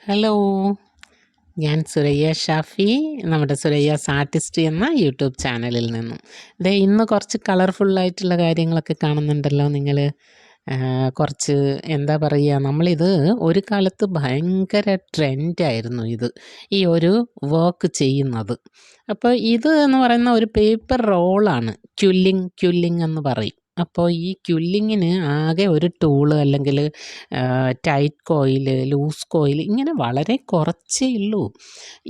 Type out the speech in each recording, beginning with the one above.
Hello, ഞാൻ സുരയ്യ ഷാഫി. നമ്മുടെ സുരയ്യാസ് artist എന്ന യൂട്യൂബ് ചാനലിൽ നിന്നും. ഇന്ന് കുറച്ച് കളർഫുള്ളായിട്ടുള്ള കാര്യങ്ങളൊക്കെ കാണുന്നുണ്ടല്ലോ നിങ്ങൾ. കുറച്ച് എന്താ പറയുക, നമ്മളിത് ഒരു കാലത്ത് ഭയങ്കര ട്രെൻഡായിരുന്നു ഇത്, ഈ ഒരു വർക്ക് ചെയ്യുന്നത്. അപ്പോൾ ഇത് എന്ന് പറയുന്ന ഒരു പേപ്പർ റോളാണ്. ക്യുല്ലിംഗ് എന്ന് പറയും. അപ്പോൾ ഈ ക്യുല്ലിങ്ങിന് ആകെ ഒരു ടൂള് അല്ലെങ്കിൽ ടൈറ്റ് കോയിൽ, ലൂസ് കോയിൽ, ഇങ്ങനെ വളരെ കുറച്ചേ ഉള്ളൂ.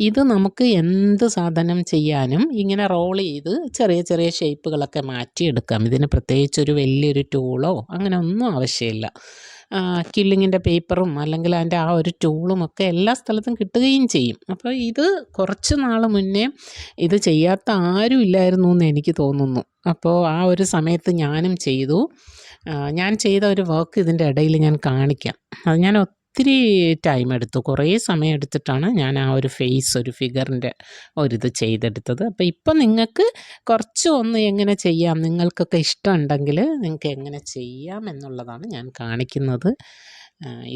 ഇത് നമുക്ക് എന്ത് സാധനം ചെയ്യാനും ഇങ്ങനെ റോൾ ചെയ്ത് ചെറിയ ചെറിയ ഷേപ്പുകളൊക്കെ മാറ്റിയെടുക്കാം. ഇതിന് പ്രത്യേകിച്ചൊരു വലിയൊരു ടൂളോ അങ്ങനെ ഒന്നും ആവശ്യമില്ല. കില്ലിങ്ങിൻ്റെ പേപ്പറും അല്ലെങ്കിൽ അതിൻ്റെ ആ ഒരു ടൂളും ഒക്കെ എല്ലാ സ്ഥലത്തും കിട്ടുകയും ചെയ്യും. അപ്പോൾ ഇത് കുറച്ച് നാൾ മുന്നേ ഇത് ചെയ്യാത്ത ആരും ഇല്ലായിരുന്നു എന്ന് എനിക്ക് തോന്നുന്നു. അപ്പോൾ ആ ഒരു സമയത്ത് ഞാനും ചെയ്തു. ഞാൻ ചെയ്ത ഒരു വർക്ക് ഇതിൻ്റെ ഇടയിൽ ഞാൻ കാണിക്കാം. അത് ഞാൻ ഒത്തിരി ടൈം എടുത്തു, കുറേ സമയം എടുത്തിട്ടാണ് ഞാൻ ആ ഒരു ഫേസ്, ഒരു ഫിഗറിൻ്റെ ഒരിത് ചെയ്തെടുത്തത്. അപ്പോൾ ഇപ്പം നിങ്ങൾക്ക് കുറച്ച് ഒന്ന് എങ്ങനെ ചെയ്യാം, നിങ്ങൾക്കൊക്കെ ഇഷ്ടമുണ്ടെങ്കിൽ നിങ്ങൾക്ക് എങ്ങനെ ചെയ്യാം എന്നുള്ളതാണ് ഞാൻ കാണിക്കുന്നത്.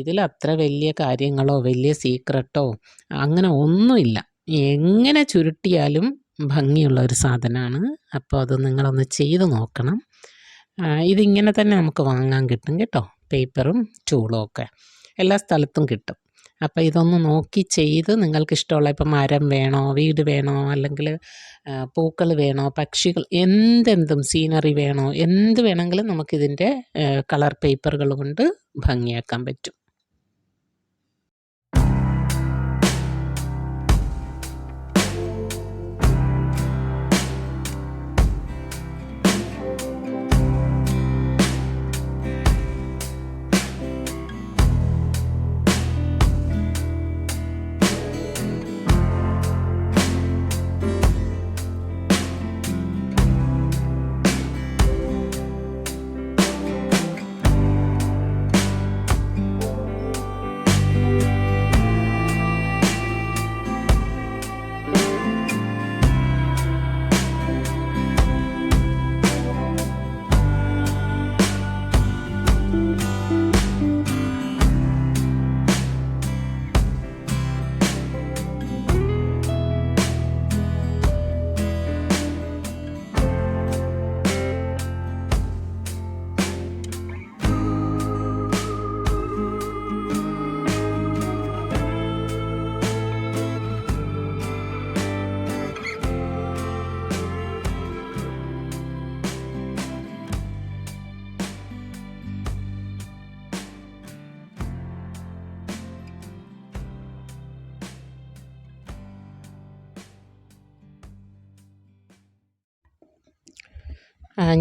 ഇതിലത്ര വലിയ കാര്യങ്ങളോ വലിയ സീക്രട്ടോ അങ്ങനെ ഒന്നുമില്ല. എങ്ങനെ ചുരുട്ടിയാലും ഭംഗിയുള്ള ഒരു സാധനമാണ്. അപ്പോൾ അത് നിങ്ങളൊന്ന് ചെയ്ത് നോക്കണം. ഇതിങ്ങനെ തന്നെ നമുക്ക് വാങ്ങാൻ കിട്ടും കേട്ടോ, പേപ്പറും ടൂളും ഒക്കെ എല്ലാ സ്ഥലത്തും കിട്ടും. അപ്പോൾ ഇതൊന്ന് നോക്കി ചെയ്ത് നിങ്ങൾക്കിഷ്ടമുള്ള, ഇപ്പം മരം വേണോ, വീട് വേണോ, അല്ലെങ്കിൽ പൂക്കൾ വേണോ, പക്ഷികൾ, എന്തെന്തും സീനറി വേണോ, എന്ത് വേണമെങ്കിലും നമുക്കിതിൻ്റെ കളർ പേപ്പറുകൾ കൊണ്ട് ഭംഗിയാക്കാൻ പറ്റും.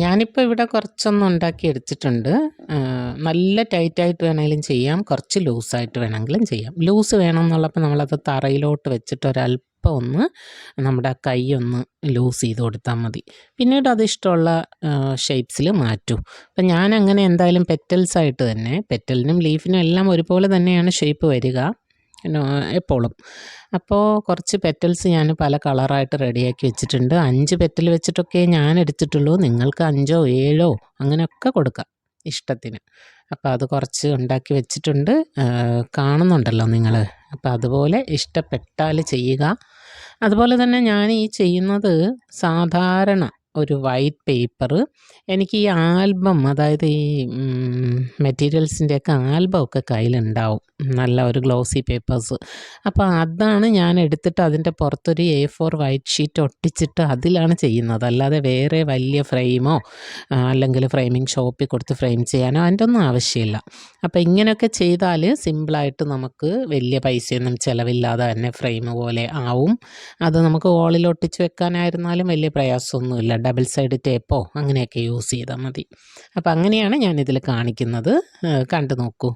ഞാനിപ്പോൾ ഇവിടെ കുറച്ചൊന്നും ഉണ്ടാക്കി എടുത്തിട്ടുണ്ട്. നല്ല ടൈറ്റായിട്ട് വേണമെങ്കിലും ചെയ്യാം, കുറച്ച് ലൂസായിട്ട് വേണമെങ്കിലും ചെയ്യാം. ലൂസ് വേണമെന്നുള്ളപ്പോൾ നമ്മളത് തറയിലോട്ട് വെച്ചിട്ട് ഒരല്പം ഒന്ന് നമ്മുടെ കൈ ഒന്ന് ലൂസ് ചെയ്ത് കൊടുത്താൽ മതി. പിന്നീട് അത് ഇഷ്ടമുള്ള ഷേപ്സിൽ മാറ്റും. അപ്പം ഞാനങ്ങനെ എന്തായാലും പെറ്റൽസായിട്ട് തന്നെ, പെറ്റലിനും ലീഫിനും എല്ലാം ഒരുപോലെ തന്നെയാണ് ഷേപ്പ് വരിക എപ്പോഴും. അപ്പോൾ കുറച്ച് പെറ്റൽസ് ഞാൻ പല കളറായിട്ട് റെഡിയാക്കി വെച്ചിട്ടുണ്ട്. 5 പെറ്റൽ വെച്ചിട്ടൊക്കെ ഞാൻ എടുത്തിട്ടുള്ളൂ. നിങ്ങൾക്ക് 5ഓ 7ഓ അങ്ങനെയൊക്കെ കൊടുക്കാം ഇഷ്ടത്തിന്. അപ്പോൾ അത് കുറച്ച് ഉണ്ടാക്കി വെച്ചിട്ടുണ്ട്, കാണുന്നുണ്ടല്ലോ നിങ്ങൾ. അപ്പോൾ അതുപോലെ ഇഷ്ടപ്പെട്ടാൽ ചെയ്യുക. അതുപോലെ തന്നെ ഞാൻ ഈ ചെയ്യുന്നത് സാധാരണ ഒരു വൈറ്റ് പേപ്പർ, എനിക്ക് ഈ ആൽബം, അതായത് ഈ മെറ്റീരിയൽസിൻ്റെയൊക്കെ ആൽബമൊക്കെ കയ്യിലുണ്ടാവും, നല്ല ഒരു ഗ്ലോസി പേപ്പേഴ്സ്. അപ്പോൾ അതാണ് ഞാൻ എടുത്തിട്ട് അതിൻ്റെ പുറത്തൊരു A4 വൈറ്റ് ഷീറ്റ് ഒട്ടിച്ചിട്ട് അതിലാണ് ചെയ്യുന്നത്. അല്ലാതെ വേറെ വലിയ ഫ്രെയിമോ അല്ലെങ്കിൽ ഫ്രെയിമിങ് ഷോപ്പിൽ കൊടുത്ത് ഫ്രെയിം ചെയ്യാനോ അതിൻ്റെ ഒന്നും ആവശ്യമില്ല. അപ്പോൾ ഇങ്ങനെയൊക്കെ ചെയ്താൽ സിമ്പിളായിട്ട് നമുക്ക് വലിയ പൈസയൊന്നും ചിലവില്ലാതെ തന്നെ ഫ്രെയിം പോലെ ആവും. അത് നമുക്ക് വോളിൽ ഒട്ടിച്ച് വെക്കാനായിരുന്നാലും വലിയ പ്രയാസമൊന്നുമില്ല. ഡബിൾ സൈഡ് ടേപ്പോ അങ്ങനെയൊക്കെ യൂസ് ചെയ്താൽ മതി. അപ്പോൾ അങ്ങനെയാണ് ഞാനിതിൽ കാണിക്കുന്നത്, കണ്ടു നോക്കൂ.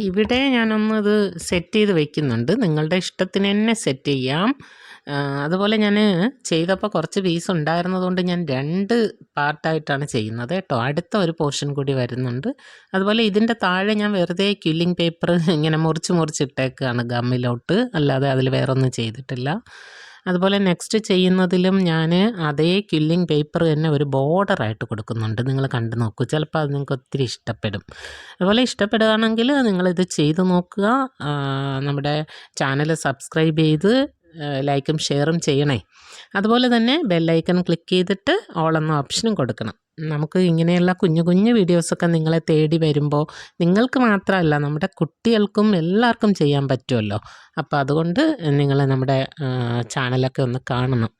ഇവിടെ ഞാനൊന്ന് ഇത് സെറ്റ് ചെയ്ത് വെക്കുന്നുണ്ട്. നിങ്ങളുടെ ഇഷ്ടത്തിന് തന്നെ സെറ്റ് ചെയ്യാം. അതുപോലെ ഞാൻ ചെയ്തപ്പോൾ കുറച്ച് പീസ് ഉണ്ടായിരുന്നതുകൊണ്ട് ഞാൻ 2 പാർട്ടായിട്ടാണ് ചെയ്യുന്നത് കേട്ടോ. അടുത്ത ഒരു പോർഷൻ കൂടി വരുന്നുണ്ട്. അതുപോലെ ഇതിൻ്റെ താഴെ ഞാൻ വെറുതെ ക്വില്ലിംഗ് പേപ്പർ ഇങ്ങനെ മുറിച്ചിട്ടേക്കാണ് ഗമ്മിലോട്ട്, അല്ലാതെ അതിൽ വേറൊന്നും ചെയ്തിട്ടില്ല. അതുപോലെ നെക്സ്റ്റ് ചെയ്യുന്നതിലും ഞാൻ അതേ ക്വില്ലിംഗ് പേപ്പർ തന്നെ ഒരു ബോർഡറായിട്ട് കൊടുക്കുന്നുണ്ട്. നിങ്ങൾ കണ്ടു നോക്കൂ, ചിലപ്പോൾ അത് നിങ്ങൾക്ക് ഒത്തിരി ഇഷ്ടപ്പെടും. അതുപോലെ ഇഷ്ടപ്പെടുകയാണെങ്കിൽ നിങ്ങളിത് ചെയ്ത് നോക്കുക. നമ്മുടെ ചാനൽ സബ്സ്ക്രൈബ് ചെയ്ത് ലൈക്കും ഷെയറും ചെയ്യണേ. അതുപോലെ തന്നെ ബെല്ലൈക്കൺ ക്ലിക്ക് ചെയ്തിട്ട് ഓൾ എന്ന ഓപ്ഷനും കൊടുക്കണം. നമുക്ക് ഇങ്ങനെയുള്ള കുഞ്ഞു കുഞ്ഞു വീഡിയോസൊക്കെ നിങ്ങളെ തേടി വരുമ്പോൾ നിങ്ങൾക്ക് മാത്രമല്ല, നമ്മുടെ കുട്ടികൾക്കും എല്ലാവർക്കും ചെയ്യാൻ പറ്റുമല്ലോ. അപ്പോൾ അതുകൊണ്ട് നിങ്ങൾ നമ്മുടെ ചാനലൊക്കെ ഒന്ന് കാണണം.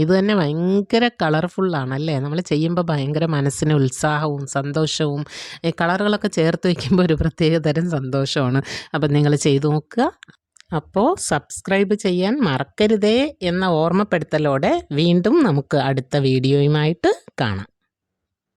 ഇത് തന്നെ ഭയങ്കര കളർഫുള്ളാണല്ലേ. നമ്മൾ ചെയ്യുമ്പോൾ ഭയങ്കര മനസ്സിന് ഉത്സാഹവും സന്തോഷവും, ഈ കളറുകളൊക്കെ ചേർത്ത് വയ്ക്കുമ്പോൾ ഒരു പ്രത്യേക തരം സന്തോഷമാണ്. അപ്പം നിങ്ങൾ ചെയ്തു നോക്കുക. അപ്പോൾ സബ്സ്ക്രൈബ് ചെയ്യാൻ മറക്കരുതേ എന്ന ഓർമ്മപ്പെടുത്തലോടെ വീണ്ടും നമുക്ക് അടുത്ത വീഡിയോയുമായിട്ട് കാണാം.